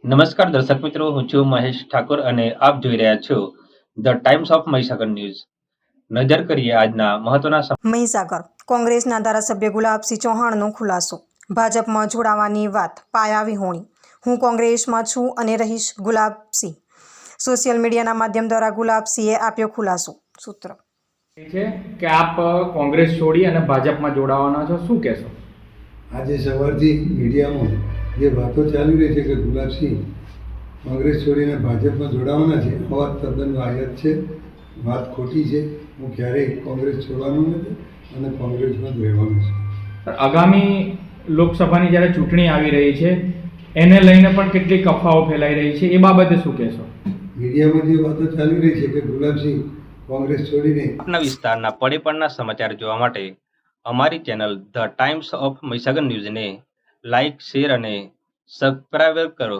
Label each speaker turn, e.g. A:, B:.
A: નમસ્કાર દર્શક મિત્રો, હું છું મહેશ ઠાકોર અને આપ જોઈ રહ્યા છો the Times of Mahisagar news. નજર કરીએ આજના મહત્વના
B: મહીસાગર કોંગ્રેસના ધારાસભ્ય ગુલાબસિંહ ચૌહાણનો ખુલાસો. ભાજપમાં જોડાવાની વાત પાયા વિહોણી. હું કોંગ્રેસમાં છું અને રહીશ. ગુલાબસિંહ. સોશિયલ મીડિયાના માધ્યમ દ્વારા ગુલાબસિંહે આપ્યો ખુલાસો. સૂત્ર
C: છે કે આપ કોંગ્રેસ છોડી અને ભાજપમાં જોડાવાના છો, શું કહેશો?
D: આજે સવારથી મીડિયામાં જે વાતો ચાલી રહી છે કે ગુલાબસિંહ કોંગ્રેસ છોડીને ભાજપમાં જોડાવાના છે, આ વાત તદ્દન વાહિયાત છે, વાત ખોટી છે. હું ક્યારેય કોંગ્રેસ છોડવાનું નથી અને કોંગ્રેસમાં જ રહેવાનું છે.
C: આગામી લોકસભાની જ્યારે ચૂંટણી આવી રહી છે એને લઈને પણ કેટલીક અફવાઓ ફેલાઈ રહી છે, એ બાબતે શું કહેશો?
D: મીડિયામાં જે વાતો ચાલી રહી છે કે ગુલાબસિંહ કોંગ્રેસ છોડીને
A: આપના વિસ્તારના પડે સમાચાર જોવા માટે અમારી channel the Times of Mahisagar ન્યૂઝને લાઇક, શેર અને સબસ્ક્રાઇબ કરો.